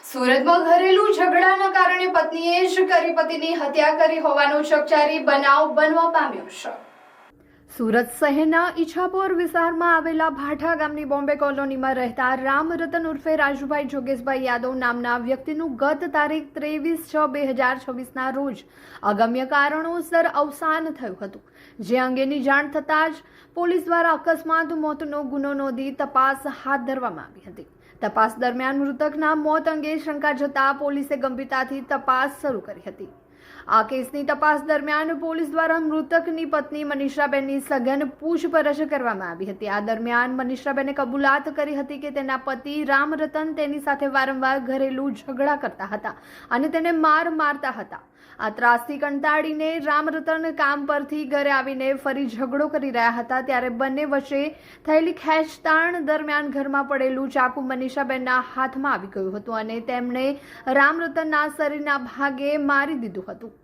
સુરતમાં ઘરેલું ઝઘડાના કારણે પત્નીએ જ કરી પતિની હત્યા કરી હોવાનો ચકચારી બનાવ બનવા પામ્યો છે। સુરત શહેરના ઈચ્છાપોર વિસ્તારમાં આવેલા ભાઠા ગામની બોમ્બે કોલોનીમાં રહેતા રામરતન ઉર્ફે રાજુભાઈ જોગેશભાઈ યાદવ નામના વ્યક્તિનું ગત તારીખ 23/6/2026ના રોજ અગમ્ય કારણોસર અવસાન થયું હતું, જે અંગેની જાણ થતાં જ પોલીસ દ્વારા અકસ્માત મોતનો ગુનો નોંધી તપાસ હાથ ધરવામાં આવી હતી। તપાસ દરમિયાન મૃતકના મોત અંગે શંકા જતા પોલીસે ગંભીરતાથી તપાસ શરૂ કરી હતી। આ કેસની તપાસ દરમિયાન પોલીસ દ્વારા મૃતકની પત્ની મનીષાબેનની સઘન પૂછપરછ કરવામાં આવી હતી। આ દરમિયાન મનીષાબેને કબૂલાત કરી હતી કે તેના પતિ રામરતન તેની સાથે વારંવાર ઘરેલું ઝઘડા કરતા હતા અને તેને મારતા હતા। આ ત્રાસથી કંટાળીને રામરતન કામ પરથી ઘરે આવીને ફરી ઝઘડો કરી રહ્યા હતા, ત્યારે બંને વચ્ચે થયેલી ખેંચતાણ દરમિયાન ઘરમાં પડેલું ચાકુ મનીષાબેનના હાથમાં આવી ગયું હતું અને તેમણે રામરતનના શરીરના ભાગે મારી દીધું હતું।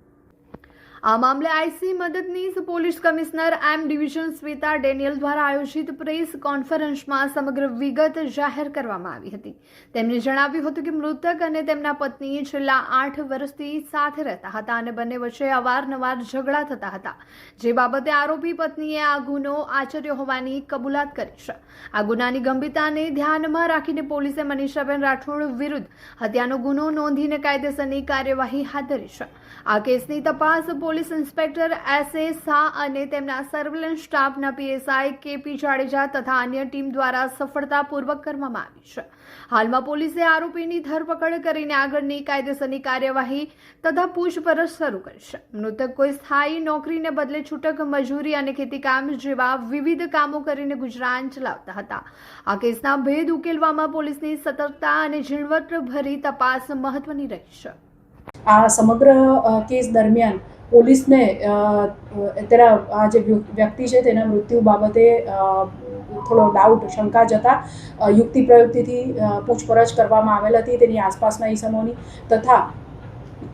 આ મામલે આઈસી મદદનીશ police commissioner M division Shweta Daniel દ્વારા આયોજિત પ્રેસ કોન્ફરન્સમાં સમગ્ર વિગત જાહેર કરવામાં આવી હતી। તેમણે જણાવ્યું હતું કે મૃતક અને તેમના પત્ની છેલ્લા 8 વર્ષથી સાથે રહેતા હતા અને બંને વચ્ચે અવારનવાર ઝઘડા થતા હતા, જે બાબતે આરોપી પત્નીએ આ ગુનો આચર્યો હોવાની કબૂલાત કરી છે। આ ગુનાની ગંભીરતાને ધ્યાનમાં રાખીને પોલીસે મનીષાબેન રાઠોડ વિરુદ્ધ હત્યાનો ગુનો નોંધીને કાયદેસરની કાર્યવાહી હાથ ધરી છે। આ કેસની તપાસ પોલીસ ઇન્સ્પેક્ટર એસ.એ. શાહ અને તેમના સર્વેલન્સ સ્ટાફના પીએસઆઈ કે.પી. જાડેજા તથા અન્ય ટીમ દ્વારા સફળતાપૂર્વક કરવામાં આવી છે। હાલમાં પોલીસે આરોપીની ધરપકડ કરીને આગળની કાયદેસરની કાર્યવાહી તથા પૂછપરછ શરૂ કરી છે। મૃતક કોઈ સ્થાયી નોકરીને બદલે છૂટક મજૂરી અને ખેતીકામ જેવા વિવિધ કામો કરીને ગુજરાન ચલાવતા હતા। આ કેસના ભેદ ઉકેલવામાં પોલીસની સતર્કતા અને ઝીણવટભરી તપાસ મહત્વની રહી છે। આ સમગ્ર કેસ દરમિયાન પોલીસને અત્યારે આ જે વ્યક્તિ છે તેના મૃત્યુ બાબતે થોડો ડાઉટ શંકા જતા યુક્તિ પ્રયુક્તિથી પૂછપરછ કરવામાં આવેલ હતી તેની આસપાસના ઈસમોની તથા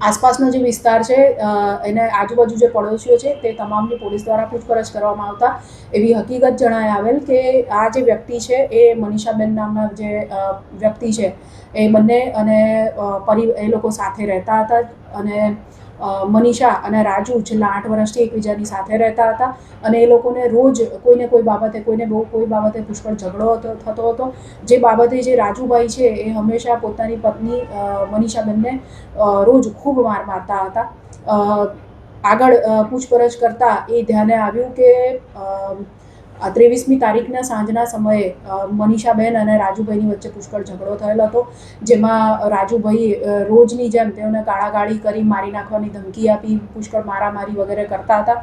આસપાસનો જે વિસ્તાર છે એને આજુબાજુ જે પડોશીઓ છે તે તમામની પોલીસ દ્વારા પૂછપરછ કરવામાં આવતા એવી હકીકત જણાઈ આવેલ કે આ જે વ્યક્તિ છે એ મનીષાબેન નામના જે વ્યક્તિ છે એ બંને અને એ લોકો સાથે રહેતા હતા અને મનીષા અને રાજુ છેલ્લા 8 વર્ષથી એકબીજાની સાથે રહેતા હતા અને એ લોકોને રોજ કોઈને કોઈ બાબતે પુષ્કળ ઝઘડો થતો હતો, જે બાબતે જે રાજુભાઈ છે એ હંમેશા પોતાની પત્ની મનીષાબેનને રોજ ખૂબ મારતા હતા। આગળ પૂછપરછ કરતા એ ધ્યાને આવ્યું કે 23મી તારીખના સાંજના સમયે મનીષાબેન અને રાજુભાઈની વચ્ચે પુષ્કળ ઝઘડો થયેલો હતો, જેમાં રાજુભાઈ રોજની જેમ તેઓને ગાળાગાળી કરી મારી નાખવાની ધમકી આપી પુષ્કળ મારામારી વગેરે કરતા હતા।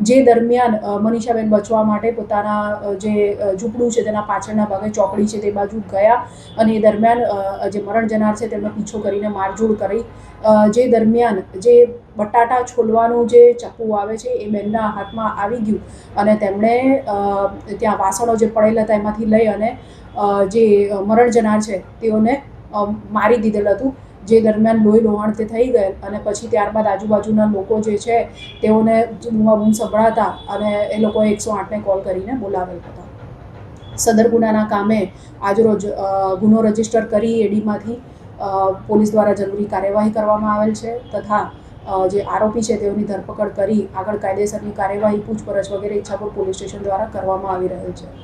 જે દરમિયાન મનીષાબેન બચવા માટે પોતાના જે ઝૂંપડું છે તેના પાછળના ભાગે ચોકડી છે તે બાજુ ગયા અને એ દરમિયાન જે મરણ જનાર છે તેમનો પીછો કરીને મારઝૂડ કરી। જે દરમિયાન જે બટાટા છોલવાનું જે ચપ્પુ આવે છે એ બેનના હાથમાં આવી ગયું અને તેમણે ત્યાં વાસણો જે પડેલા હતા એમાંથી લઈ અને જે મરણ જનાર છે તેઓને મારી દીધેલ હતું, જે દરમિયાન લોહી લોહાણ તે થઈ ગયેલ અને પછી ત્યારબાદ આજુબાજુના લોકો જે છે તેઓને બૂમ સંભળાતા અને એ લોકોએ 108ને કોલ કરીને બોલાવેલ હતા। સદર ગુનાના કામે આજરોજ ગુનો રજીસ્ટર કરી એડીમાંથી પોલીસ દ્વારા જરૂરી કાર્યવાહી કરવામાં આવેલ છે તથા જે આરોપી છે તેઓની ધરપકડ કરી આગળ કાયદેસરની કાર્યવાહી પૂછપરછ વગેરે ઈચ્છાપુર પોલીસ સ્ટેશન દ્વારા કરવામાં આવી રહેલ છે।